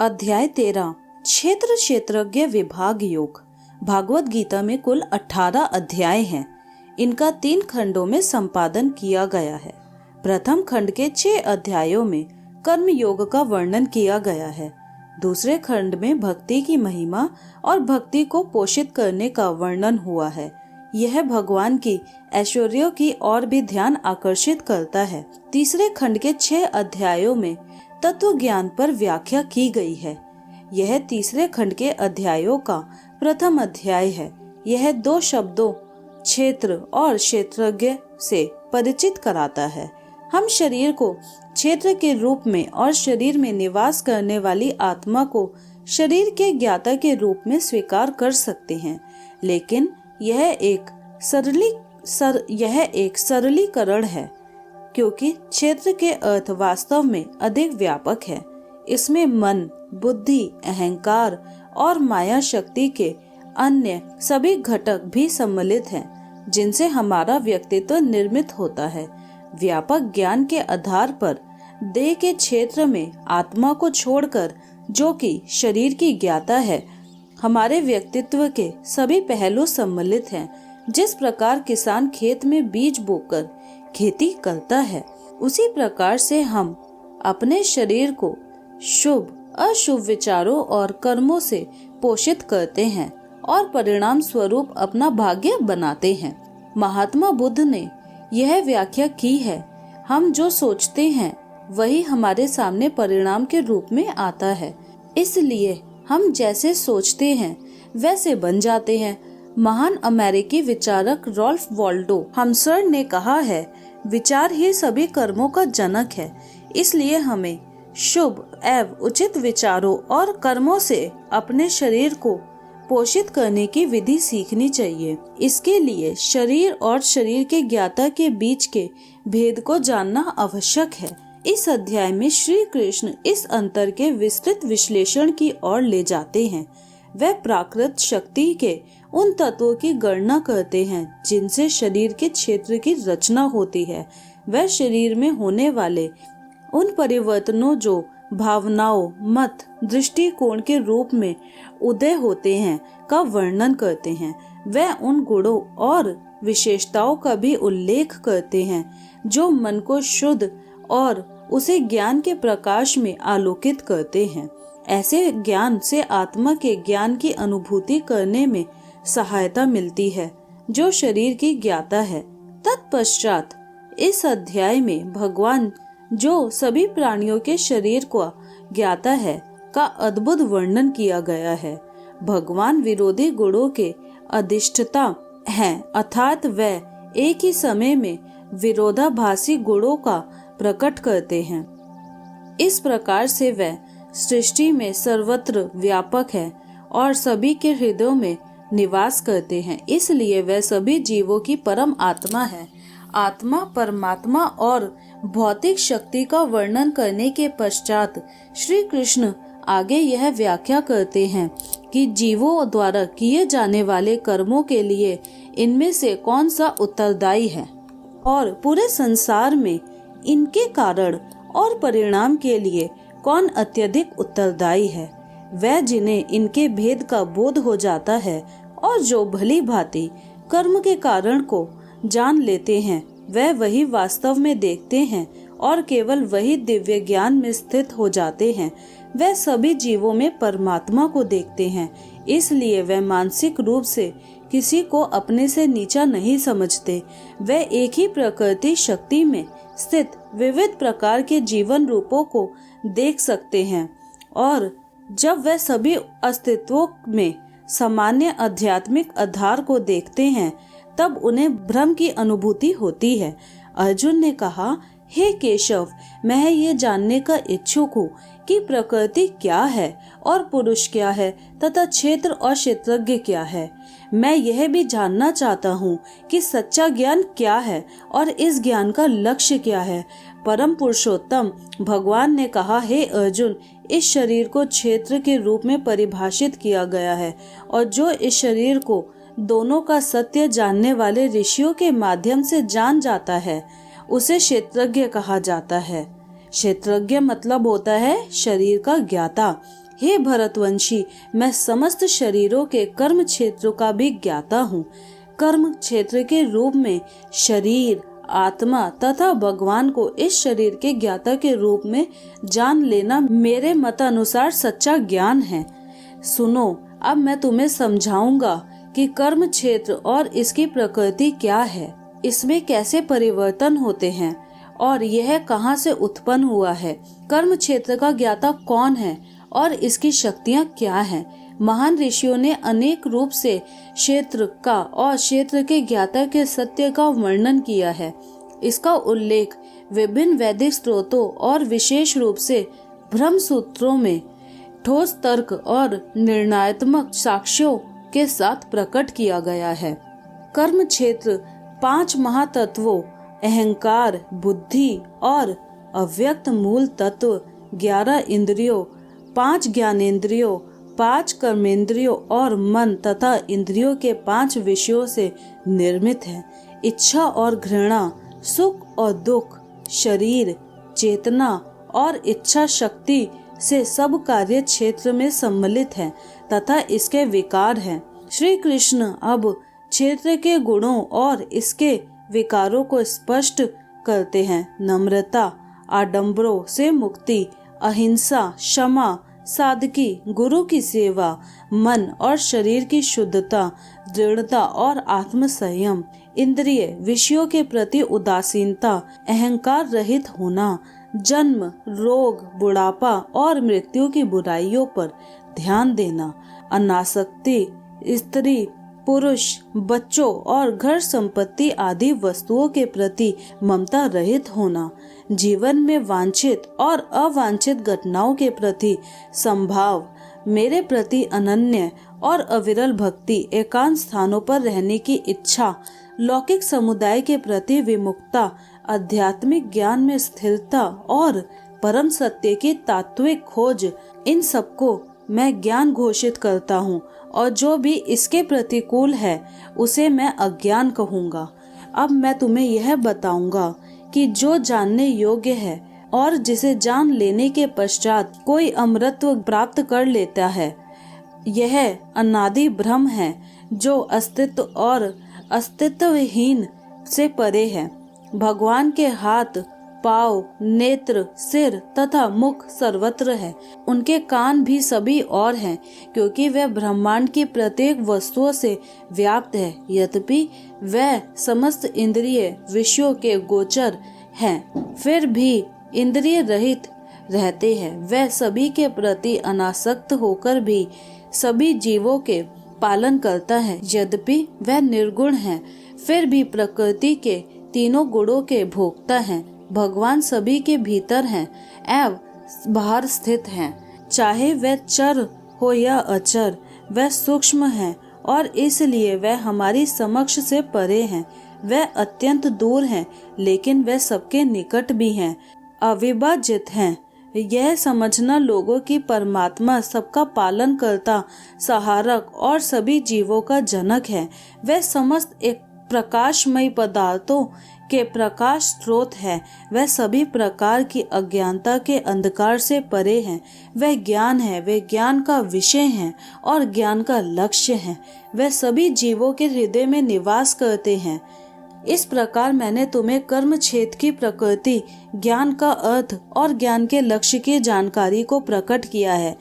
अध्याय 13 क्षेत्र क्षेत्रज्ञ विभाग योग। भागवत गीता में कुल 18 अध्याय हैं। इनका 3 खंडों में संपादन किया गया है। प्रथम खंड के 6 अध्यायों में कर्म योग का वर्णन किया गया है। दूसरे खंड में भक्ति की महिमा और भक्ति को पोषित करने का वर्णन हुआ है। यह भगवान की ऐश्वर्यों की ओर भी ध्यान आकर्षित करता है। तीसरे खंड के 6 अध्यायों में तत्व ज्ञान पर व्याख्या की गई है। यह तीसरे खंड के अध्यायों का प्रथम अध्याय है। यह 2 शब्दों क्षेत्र और क्षेत्रज्ञ से परिचित कराता है। हम शरीर को क्षेत्र के रूप में और शरीर में निवास करने वाली आत्मा को शरीर के ज्ञाता के रूप में स्वीकार कर सकते हैं, लेकिन यह एक सरलीकरण है, क्योंकि क्षेत्र के अर्थ वास्तव में अधिक व्यापक है। इसमें मन, बुद्धि, अहंकार और माया शक्ति के अन्य सभी घटक भी सम्मिलित हैं, जिनसे हमारा व्यक्तित्व निर्मित होता है। व्यापक ज्ञान के आधार पर देह के क्षेत्र में आत्मा को छोड़कर, जो कि शरीर की ज्ञाता है, हमारे व्यक्तित्व के सभी पहलू सम्मिलित हैं। जिस प्रकार किसान खेत में बीज बोकर खेती करता है, उसी प्रकार से हम अपने शरीर को शुभ अशुभ विचारों और कर्मों से पोषित करते हैं और परिणाम स्वरूप अपना भाग्य बनाते हैं। महात्मा बुद्ध ने यह व्याख्या की है, हम जो सोचते हैं वही हमारे सामने परिणाम के रूप में आता है, इसलिए हम जैसे सोचते हैं वैसे बन जाते हैं। महान अमेरिकी विचारक रॉल्फ वॉल्डो हम्सर ने कहा है, विचार ही सभी कर्मों का जनक है, इसलिए हमें शुभ एवं उचित विचारों और कर्मों से अपने शरीर को पोषित करने की विधि सीखनी चाहिए। इसके लिए शरीर और शरीर के ज्ञाता के बीच के भेद को जानना आवश्यक है। इस अध्याय में श्री कृष्ण इस अंतर के विस्तृत विश्लेषण की ओर ले जाते हैं। वह प्राकृत शक्ति के उन तत्वों की गणना करते हैं जिनसे शरीर के क्षेत्र की रचना होती है। वह शरीर में होने वाले उन परिवर्तनों जो भावनाओं, मत, दृष्टिकोण के रूप में उदय होते हैं का वर्णन करते हैं। वह उन गुणों और विशेषताओं का भी उल्लेख करते हैं जो मन को शुद्ध और उसे ज्ञान के प्रकाश में आलोकित करते हैं। ऐसे ज्ञान से आत्मा के ज्ञान की अनुभूति करने में सहायता मिलती है, जो शरीर की ज्ञाता है। तत्पश्चात इस अध्याय में भगवान, जो सभी प्राणियों के शरीर को ज्ञाता है, का अद्भुत वर्णन किया गया है। भगवान विरोधी गुणों के अधिष्ठाता हैं, अर्थात वह एक ही समय में विरोधाभासी गुणों का प्रकट करते हैं। इस प्रकार से वह सृष्टि में सर्वत्र व्यापक है और सभी के हृदयों में निवास करते हैं, इसलिए वह सभी जीवों की परम आत्मा है। आत्मा, परमात्मा और भौतिक शक्ति का वर्णन करने के पश्चात श्री कृष्ण आगे यह व्याख्या करते हैं कि जीवों द्वारा किए जाने वाले कर्मों के लिए इनमें से कौन सा उत्तरदायी है और पूरे संसार में इनके कारण और परिणाम के लिए कौन अत्यधिक उत्तरदायी है। वह जिन्हें इनके भेद का बोध हो जाता है और जो भली भांति कर्म के कारण को जान लेते हैं, वह वही वास्तव में देखते हैं और केवल वही दिव्य ज्ञान में स्थित हो जाते हैं। वह सभी जीवों में परमात्मा को देखते हैं, इसलिए वह मानसिक रूप से किसी को अपने से नीचा नहीं समझते। वह एक ही प्रकृति शक्ति में स्थित विविध प्रकार के जीवन रूपों को देख सकते हैं, और जब वह सभी अस्तित्वों में सामान्य आध्यात्मिक आधार को देखते हैं, तब उन्हें भ्रम की अनुभूति होती है। अर्जुन ने कहा, हे केशव, मैं ये जानने का इच्छुक हूँ कि प्रकृति क्या है और पुरुष क्या है तथा क्षेत्र और क्षेत्रज्ञ क्या है। मैं यह भी जानना चाहता हूँ कि सच्चा ज्ञान क्या है और इस ज्ञान का लक्ष्य क्या है। परम पुरुषोत्तम भगवान ने कहा, हे अर्जुन, इस शरीर को क्षेत्र के रूप में परिभाषित किया गया है, और जो इस शरीर को दोनों का सत्य जानने वाले ऋषियों के माध्यम से जान जाता है, उसे क्षेत्रज्ञ कहा जाता है। क्षेत्रज्ञ मतलब होता है शरीर का ज्ञाता। हे भरतवंशी, मैं समस्त शरीरों के कर्म क्षेत्रों का भी ज्ञाता हूँ। कर्म क्षेत्र के रूप में शरीर, आत्मा तथा भगवान को इस शरीर के ज्ञाता के रूप में जान लेना मेरे मतानुसार सच्चा ज्ञान है। सुनो, अब मैं तुम्हें समझाऊंगा कि कर्म क्षेत्र और इसकी प्रकृति क्या है, इसमें कैसे परिवर्तन होते हैं और यह कहाँ से उत्पन्न हुआ है। कर्म क्षेत्र का ज्ञाता कौन है और इसकी शक्तियाँ क्या हैं। महान ऋषियों ने अनेक रूप से क्षेत्र का और क्षेत्र के ज्ञाता के सत्य का वर्णन किया है। इसका उल्लेख विभिन्न वैदिक स्रोतों और विशेष रूप से ब्रह्म सूत्रों में ठोस तर्क और निर्णयात्मक साक्ष्यों के साथ प्रकट किया गया है। कर्म क्षेत्र 5 महातत्वों अहंकार, बुद्धि और अव्यक्त मूल तत्व, 11 इंद्रियों, 5 ज्ञानेंद्रियों, 5 कर्मेंद्रियों और मन तथा इंद्रियों के 5 विषयों से निर्मित है। इच्छा और घृणा, सुख और दुख, शरीर, चेतना और इच्छा शक्ति से सब कार्य क्षेत्र में सम्मिलित है तथा इसके विकार हैं। श्री कृष्ण अब क्षेत्र के गुणों और इसके विकारों को स्पष्ट करते हैं। नम्रता, आडंबरों से मुक्ति, अहिंसा, क्षमा, सादगी, गुरु की सेवा, मन और शरीर की शुद्धता, दृढ़ता और आत्म संयम, इंद्रिय विषयों के प्रति उदासीनता, अहंकार रहित होना, जन्म, रोग, बुढ़ापा और मृत्यु की बुराइयों पर ध्यान देना, अनासक्ति, स्त्री, पुरुष, बच्चों और घर संपत्ति आदि वस्तुओं के प्रति ममता रहित होना, जीवन में वांछित और अवांछित घटनाओं के प्रति संभाव, मेरे प्रति अनन्य और अविरल भक्ति, एकांत स्थानों पर रहने की इच्छा, लौकिक समुदाय के प्रति विमुखता, आध्यात्मिक ज्ञान में स्थिरता और परम सत्य की तात्विक खोज, इन सबको मैं ज्ञान घोषित करता हूँ और जो भी इसके प्रतिकूल है उसे मैं अज्ञान कहूँगा। अब मैं तुम्हें यह बताऊंगा कि जो जानने योग्य है और जिसे जान लेने के पश्चात कोई अमरत्व प्राप्त कर लेता है, यह अनादि ब्रह्म है जो अस्तित्व और अस्तित्वहीन से परे है। भगवान के हाथ, पाँव, नेत्र, सिर तथा मुख सर्वत्र है। उनके कान भी सभी और हैं, क्योंकि वह ब्रह्मांड की प्रत्येक वस्तुओं से व्याप्त है। यद्यपि वह समस्त इंद्रिय विषयों के गोचर हैं, फिर भी इंद्रिय रहित रहते हैं। वह सभी के प्रति अनासक्त होकर भी सभी जीवों के पालन करता है। यद्यपि वह निर्गुण है, फिर भी प्रकृति के तीनों गुणों के भोक्ता हैं। भगवान सभी के भीतर हैं एवं बाहर स्थित हैं। चाहे वह चर हो या अचर, वह सूक्ष्म है और इसलिए वह हमारी समक्ष से परे हैं। वह अत्यंत दूर हैं, लेकिन वह सबके निकट भी हैं, अविभाजित हैं। यह समझना लोगों की परमात्मा सबका पालन करता, सहारक और सभी जीवों का जनक है। वह समस्त एक प्रकाशमय पदार्थों के प्रकाश स्रोत है। वह सभी प्रकार की अज्ञानता के अंधकार से परे है। वह ज्ञान है, वह ज्ञान का विषय है और ज्ञान का लक्ष्य है। वह सभी जीवों के हृदय में निवास करते हैं। इस प्रकार मैंने तुम्हें कर्म क्षेत्र की प्रकृति, ज्ञान का अर्थ और ज्ञान के लक्ष्य की जानकारी को प्रकट किया है।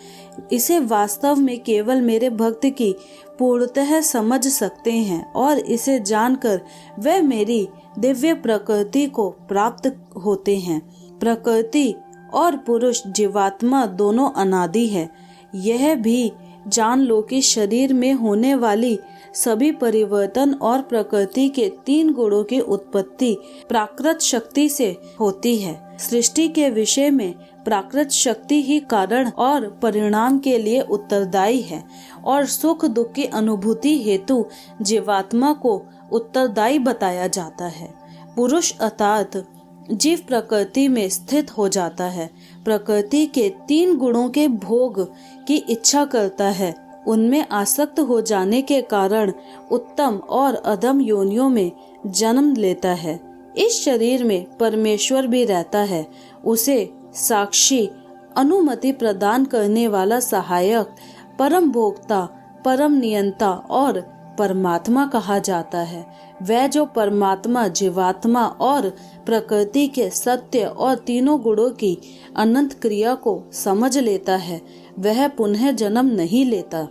इसे वास्तव में केवल मेरे भक्त की पूर्णतः समझ सकते हैं और इसे जानकर वे मेरी दिव्य प्रकृति को प्राप्त होते हैं। प्रकृति और पुरुष, जीवात्मा दोनों अनादि है। यह भी जान लो कि शरीर में होने वाली सभी परिवर्तन और प्रकृति के 3 गुणों की उत्पत्ति प्राकृत शक्ति से होती है। सृष्टि के विषय में प्राकृत शक्ति ही कारण और परिणाम के लिए उत्तरदायी है और सुख दुख की अनुभूति हेतु जीवात्मा को उत्तरदायी बताया जाता है। पुरुष अर्थात जीव प्रकृति में स्थित हो जाता है। प्रकृति के 3 गुणों के भोग की इच्छा करता है। उनमें आसक्त हो जाने के कारण उत्तम और अधम योनियों में जन्म लेता है। इस शरीर में परमेश्वर भी रहता है। उसे साक्षी अनुमति प्रदान करने वाला सहायक, परम भोक्ता, परम नियंता और परमात्मा कहा जाता है। वह जो परमात्मा, जीवात्मा और प्रकृति के सत्य और तीनों गुणों की अनंत क्रिया को समझ लेता है, वह पुनः जन्म नहीं लेता।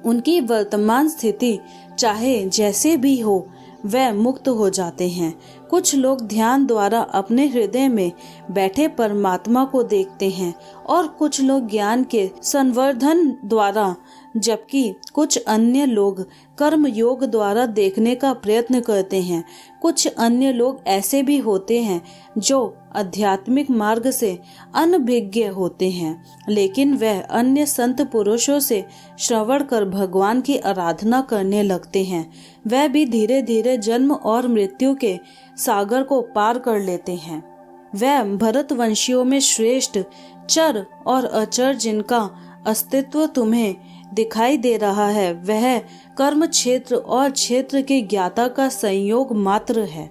उनकी वर्तमान स्थिति चाहे जैसे भी हो, वह मुक्त हो जाते हैं। कुछ लोग ध्यान द्वारा अपने हृदय में बैठे परमात्मा को देखते हैं और कुछ लोग ज्ञान के संवर्धन द्वारा, जबकि कुछ अन्य लोग कर्म योग द्वारा देखने का प्रयत्न करते हैं। कुछ अन्य लोग ऐसे भी होते हैं जो आध्यात्मिक मार्ग से अनभिज्ञ होते हैं, लेकिन वह अन्य संत पुरुषों से श्रवण कर भगवान की आराधना करने लगते हैं। वह भी धीरे धीरे जन्म और मृत्यु के सागर को पार कर लेते हैं। वह भरतवंशियों में श्रेष्ठ चर और अचर जिनका अस्तित्व तुम्हें दिखाई दे रहा है, वह कर्म क्षेत्र और क्षेत्र के ज्ञाता का संयोग मात्र है,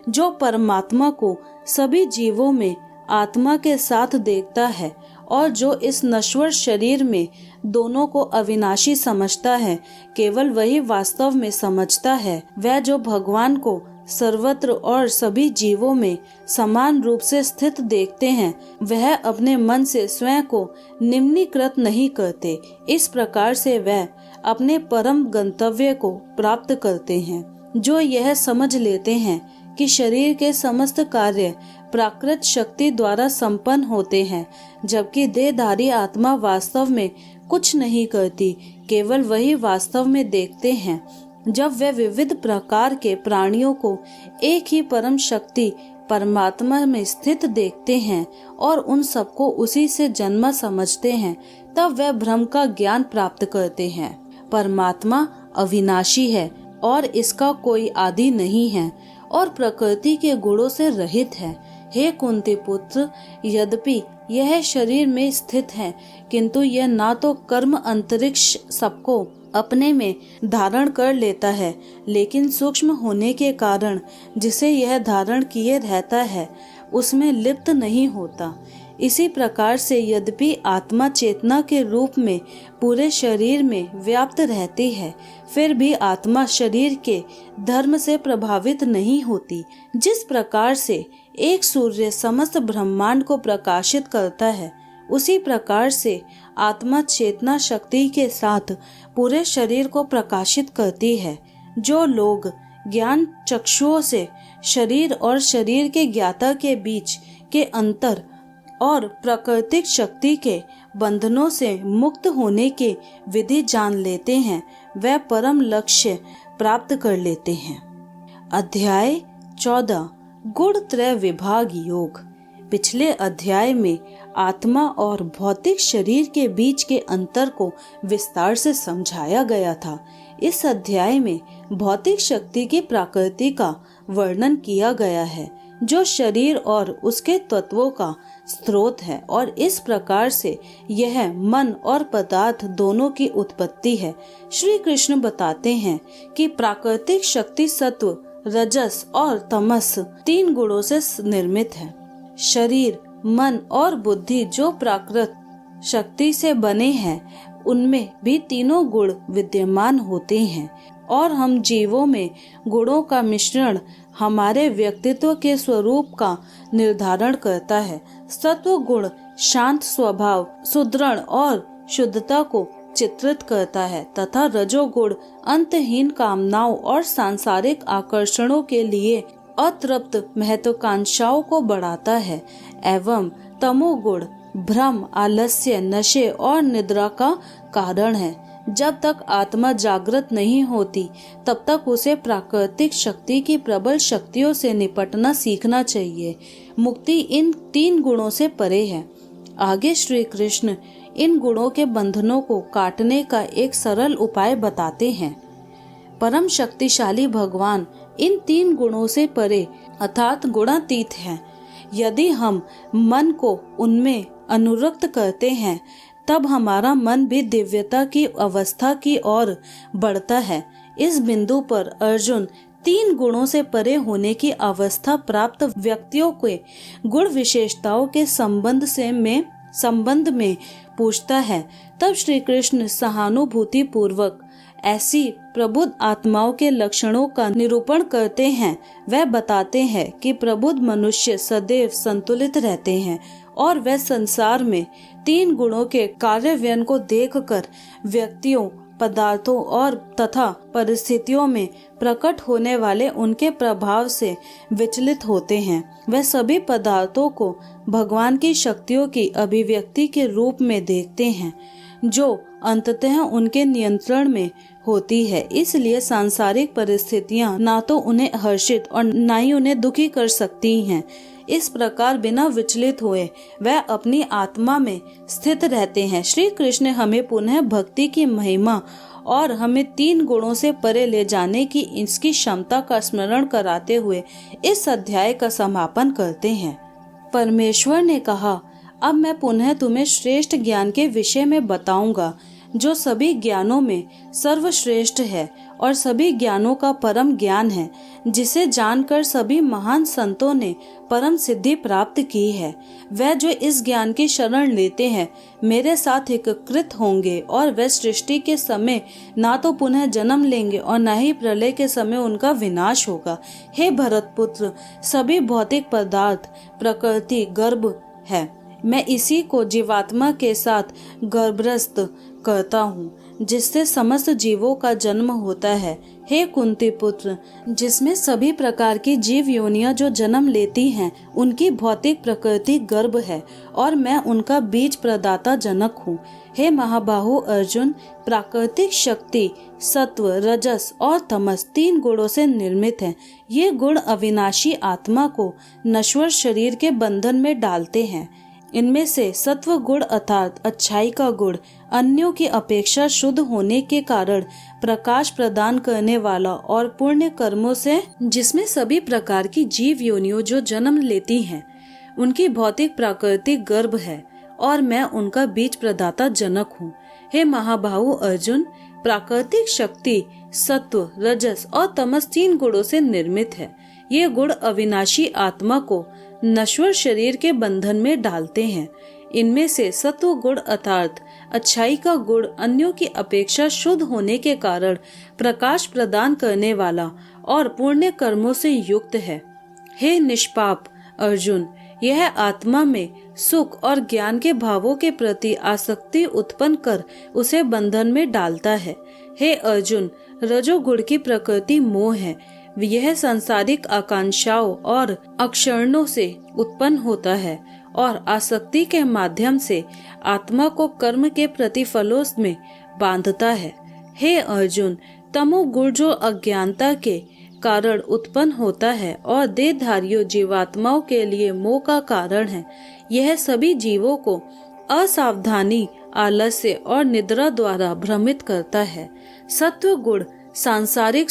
जो परमात्मा को सभी जीवों में आत्मा के साथ देखता है और जो इस नश्वर शरीर में दोनों को अविनाशी समझता है, केवल वही वास्तव में समझता है। वह जो भगवान को सर्वत्र और सभी जीवों में समान रूप से स्थित देखते हैं, वह अपने मन से स्वयं को निम्नीकृत नहीं करते। इस प्रकार से वह अपने परम गंतव्य को प्राप्त करते हैं, जो यह समझ लेते हैं कि शरीर के समस्त कार्य प्राकृत शक्ति द्वारा संपन्न होते हैं, जबकि देहधारी आत्मा वास्तव में कुछ नहीं करती, केवल वही वास्तव में देखते हैं। जब वे विविध प्रकार के प्राणियों को एक ही परम शक्ति परमात्मा में स्थित देखते हैं और उन सबको उसी से जन्मा समझते हैं, तब वे ब्रह्म का ज्ञान प्राप्त करते हैं। परमात्मा अविनाशी है और इसका कोई आदि नहीं है और प्रकृति के गुणों से रहित है। हे कुंती पुत्र, यद्यपि यह शरीर में स्थित है, किंतु यह ना तो कर्म अंतरिक्ष सबको अपने में धारण कर लेता है, लेकिन सूक्ष्म होने के कारण जिसे यह धारण किए रहता है, उसमें लिप्त नहीं होता। इसी प्रकार से यद्यपि आत्मा चेतना के रूप में पूरे शरीर में व्याप्त रहती है, फिर भी आत्मा शरीर के धर्म से प्रभावित नहीं होती। जिस प्रकार से एक सूर्य समस्त ब्रह्मांड को प्रकाशित करता है, उसी प्रकार से आत्मा चेतना शक्ति के साथ पूरे शरीर को प्रकाशित करती है। जो लोग ज्ञान चक्षुओं से शरीर और शरीर के ज्ञाता के बीच के अंतर और प्राकृतिक शक्ति के बंधनों से मुक्त होने की विधि जान लेते हैं, वह परम लक्ष्य प्राप्त कर लेते हैं। अध्याय 14 गुण त्रय विभाग योग। पिछले अध्याय में आत्मा और भौतिक शरीर के बीच के अंतर को विस्तार से समझाया गया था। इस अध्याय में भौतिक शक्ति की प्रकृति का वर्णन किया गया है, जो शरीर और उसके तत्वों का स्रोत है, और इस प्रकार से यह मन और पदार्थ दोनों की उत्पत्ति है। श्री कृष्ण बताते हैं कि प्राकृतिक शक्ति सत्व, रजस और तमस 3 गुणों से निर्मित है। शरीर, मन और बुद्धि जो प्राकृत शक्ति से बने हैं, उनमें भी तीनों गुण विद्यमान होते हैं, और हम जीवों में गुणों का मिश्रण हमारे व्यक्तित्व के स्वरूप का निर्धारण करता है। सत्व गुण शांत स्वभाव, सुदृढ़ और शुद्धता को चित्रित करता है, तथा रजोगुण अंतहीन कामनाओं और सांसारिक आकर्षणों के लिए अतृप्त महत्वाकांक्षाओं को बढ़ाता है, एवं तमोगुण भ्रम, आलस्य, नशे और निद्रा का कारण है। जब तक आत्मा जागृत नहीं होती, तब तक उसे प्राकृतिक शक्ति की प्रबल शक्तियों से निपटना सीखना चाहिए। मुक्ति इन 3 गुणों से परे है। आगे श्री कृष्ण इन गुणों के बंधनों को काटने का एक सरल उपाय बताते हैं। परम शक्तिशाली भगवान इन 3 गुणों से परे अर्थात गुणातीत हैं। यदि हम मन को उनमें अनुरक्त करते हैं, तब हमारा मन भी दिव्यता की अवस्था की ओर बढ़ता है। इस बिंदु पर अर्जुन 3 गुणों से परे होने की अवस्था प्राप्त व्यक्तियों के गुण विशेषताओं के संबंध से में संबंध में पूछता है, तब श्री कृष्ण सहानुभूति पूर्वक ऐसी प्रबुद्ध आत्माओं के लक्षणों का निरूपण करते हैं। वह बताते हैं कि प्रबुद्ध मनुष्य सदैव संतुलित रहते हैं और वह संसार में 3 गुणों के कार्यान्वयन को देखकर व्यक्तियों, पदार्थों और तथा परिस्थितियों में प्रकट होने वाले उनके प्रभाव से विचलित होते हैं। वह सभी पदार्थों को भगवान की शक्तियों की अभिव्यक्ति के रूप में देखते हैं, जो अंततः उनके नियंत्रण में होती है। इसलिए सांसारिक परिस्थितियां ना तो उन्हें हर्षित और ना ही उन्हें दुखी कर सकती हैं। इस प्रकार बिना विचलित हुए वह अपनी आत्मा में स्थित रहते हैं। श्री कृष्ण हमें पुनः भक्ति की महिमा और हमें 3 गुणों से परे ले जाने की इसकी क्षमता का स्मरण कराते हुए इस अध्याय का समापन करते हैं। परमेश्वर ने कहा, अब मैं पुनः तुम्हें श्रेष्ठ ज्ञान के विषय में बताऊंगा, जो सभी ज्ञानों में सर्वश्रेष्ठ है और सभी ज्ञानों का परम ज्ञान है, जिसे जानकर सभी महान संतों ने परम सिद्धि प्राप्त की है। वह जो इस ज्ञान की शरण लेते हैं मेरे साथ एकीकृत होंगे और वह सृष्टि के समय ना तो पुनः जन्म लेंगे और न ही प्रलय के समय उनका विनाश होगा। हे भरत पुत्र, सभी भौतिक पदार्थ प्रकृति गर्भ है। मैं इसी को जीवात्मा के साथ गर्भस्थ करता हूँ, जिससे समस्त जीवों का जन्म होता है। हे कुंती पुत्र, जिसमें सभी प्रकार की जीव योनियां जो जन्म लेती हैं, उनकी भौतिक प्रकृति गर्भ है और मैं उनका बीज प्रदाता जनक हूँ। हे महाबाहु अर्जुन, प्राकृतिक शक्ति सत्व, रजस और तमस 3 गुणों से निर्मित है। ये गुण अविनाशी आत्मा को नश्वर शरीर के बंधन में डालते हैं। इनमें से सत्व गुण अर्थात अच्छाई का गुण अन्यों की अपेक्षा शुद्ध होने के कारण प्रकाश प्रदान करने वाला और पुण्य कर्मों से जिसमें सभी प्रकार की जीव योनियों जो जन्म लेती हैं, उनकी भौतिक प्राकृतिक गर्भ है और मैं उनका बीज प्रदाता जनक हूँ। हे महाबाहु अर्जुन, प्राकृतिक शक्ति सत्व, रजस और तमस 3 गुणों से निर्मित है। ये गुण अविनाशी आत्मा को नश्वर शरीर के बंधन में डालते हैं। इनमें से सत्व गुण अर्थात अच्छाई का गुण अन्यों की अपेक्षा शुद्ध होने के कारण प्रकाश प्रदान करने वाला और पुण्य कर्मों से युक्त है। हे निष्पाप अर्जुन, यह आत्मा में सुख और ज्ञान के भावों के प्रति आसक्ति उत्पन्न कर उसे बंधन में डालता है। हे अर्जुन, रजोगुण की प्रकृति मोह है। यह सांसारिक आकांक्षाओं और अक्षरणों से उत्पन्न होता है और आसक्ति के माध्यम से आत्मा को कर्म के प्रतिफलों में बांधता है। हे अर्जुन, तमोगुण जो अज्ञानता के कारण उत्पन्न होता है और देहधारियों जीवात्माओं के लिए मोह का कारण है। यह सभी जीवों को असावधानी, आलस्य और निद्रा द्वारा भ्रमित करता है। सत्व गुण सांसारिक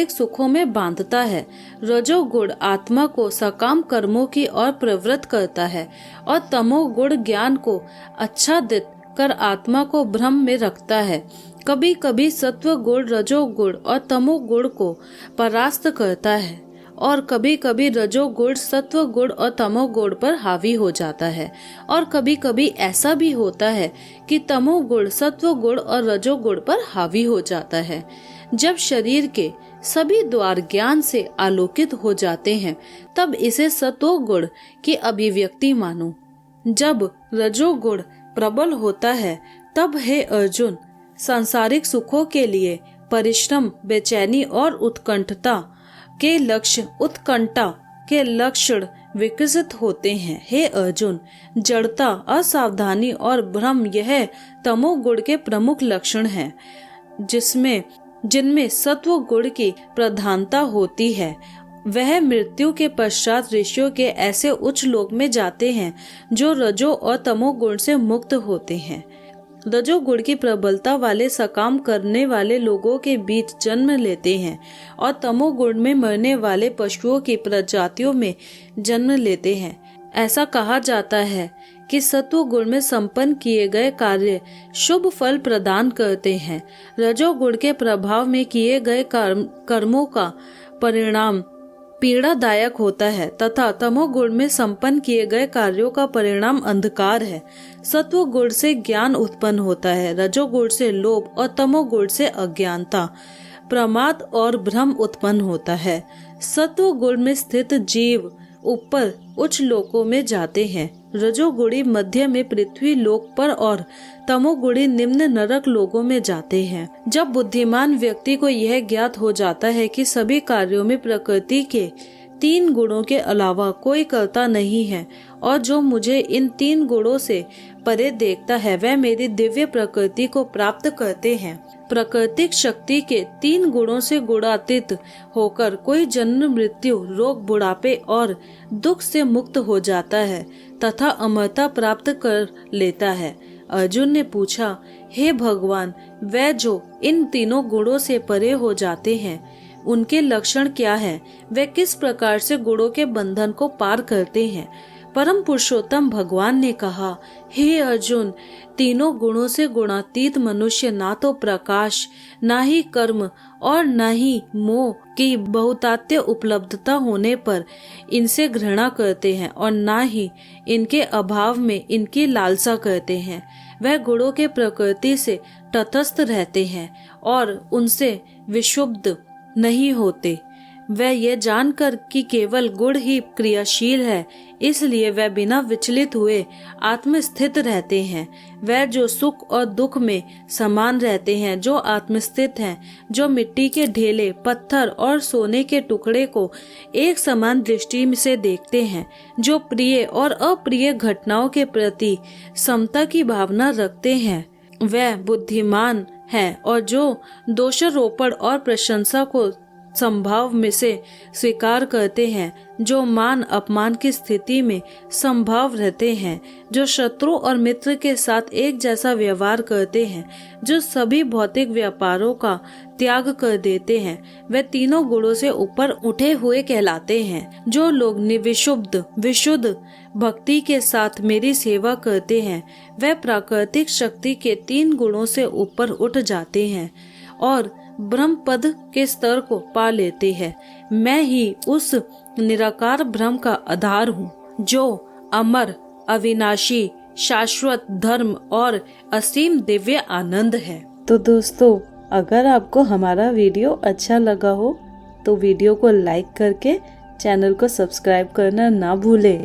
सुखों में बांधता है। रजोगुण आत्मा को सकाम कर्मों की ओर प्रवृत्त करता है और तमोगुण ज्ञान को आच्छादित कर आत्मा को भ्रम में रखता है। कभी कभी सत्व गुण रजोगुण और तमोगुण को परास्त करता है और कभी कभी रजोगुण सत्व गुण और तमोगुण पर हावी हो जाता है और कभी कभी ऐसा भी होता है कि तमोगुण सत्व गुण और रजोगुण पर हावी हो जाता है। जब शरीर के सभी द्वार ज्ञान से आलोकित हो जाते हैं, तब इसे सत्वगुण की अभिव्यक्ति मानो। जब रजोगुण प्रबल होता है, तब हे अर्जुन, सांसारिक सुखों के लिए परिश्रम, बेचैनी और उत्कंठा के लक्षण विकसित होते हैं। हे अर्जुन, जड़ता, असावधानी और भ्रम यह तमोगुण के प्रमुख लक्षण हैं, जिनमें सत्व गुण की प्रधानता होती है। वह मृत्यु के पश्चात ऋषियों के ऐसे उच्च लोक में जाते हैं जो रजो और तमोगुण से मुक्त होते हैं। रजोगुण की प्रबलता वाले सकाम करने वाले लोगों के बीच जन्म लेते हैं और तमोगुण में मरने वाले पशुओं की प्रजातियों में जन्म लेते हैं। ऐसा कहा जाता है कि सत्व गुण में संपन्न किए गए कार्य शुभ फल प्रदान करते हैं। रजोगुण के प्रभाव में किए गए कर्मों का परिणाम पीड़ादायक होता है तथा तमोगुण में संपन्न किए गए कार्यों का परिणाम अंधकार है। सत्व गुण से ज्ञान उत्पन्न होता है, रजोगुण से लोभ और तमोगुण से अज्ञानता, प्रमाद और भ्रम उत्पन्न होता है। सत्व गुण में स्थित जीव ऊपर उच्च लोकों में जाते हैं, रजोगुणी मध्य में पृथ्वी लोक पर और तमोगुणी निम्न नरक लोकों में जाते हैं। जब बुद्धिमान व्यक्ति को यह ज्ञात हो जाता है कि सभी कार्यों में प्रकृति के 3 गुणों के अलावा कोई कर्ता नहीं है और जो मुझे इन 3 गुणों से परे देखता है वह मेरी दिव्य प्रकृति को प्राप्त करते हैं। प्राकृतिक शक्ति के 3 गुणों से गुणातीत होकर कोई जन्म मृत्यु रोग बुढ़ापे और दुख से मुक्त हो जाता है तथा अमरता प्राप्त कर लेता है। अर्जुन ने पूछा, हे भगवान, वह जो इन तीनों गुणों से परे हो जाते हैं उनके लक्षण क्या है? वे किस प्रकार से गुणों के बंधन को पार करते हैं? परम पुरुषोत्तम भगवान ने कहा, हे अर्जुन, तीनों गुणों से गुणातीत मनुष्य ना तो प्रकाश, ना ही कर्म और ना ही मोह की बहुतात्य उपलब्धता होने पर इनसे घृणा करते हैं और ना ही इनके अभाव में इनकी लालसा करते हैं। वह गुणों के प्रकृति से तटस्थ रहते हैं और उनसे विक्षुब्ध नहीं होते। वह ये जानकर कि केवल गुण ही क्रियाशील है, इसलिए वह बिना विचलित हुए आत्मस्थित रहते हैं। वह जो सुख और दुख में समान रहते हैं, जो आत्मस्थित हैं, जो मिट्टी के ढेले, पत्थर और सोने के टुकड़े को एक समान दृष्टि से देखते हैं, जो प्रिय और अप्रिय घटनाओं के प्रति समता की भावना रखते हैं, वह बुद्धिमान है और जो दोषारोपण और प्रशंसा को संभाव में से स्वीकार करते हैं, जो मान अपमान की स्थिति में संभाव रहते हैं, जो शत्रु और मित्र के साथ एक जैसा व्यवहार करते हैं, जो सभी भौतिक व्यापारों का त्याग कर देते हैं, वे तीनों गुणों से ऊपर उठे हुए कहलाते हैं। जो लोग निर्विशुद्ध विशुद्ध भक्ति के साथ मेरी सेवा करते हैं, वे प्राकृतिक शक्ति के 3 गुणों से ऊपर उठ जाते हैं और ब्रह्म पद के स्तर को पा लेते हैं। मैं ही उस निराकार ब्रह्म का आधार हूँ, जो अमर, अविनाशी, शाश्वत धर्म और असीम दिव्य आनंद है। तो दोस्तों, अगर आपको हमारा वीडियो अच्छा लगा हो तो वीडियो को लाइक करके चैनल को सब्सक्राइब करना ना भूलें।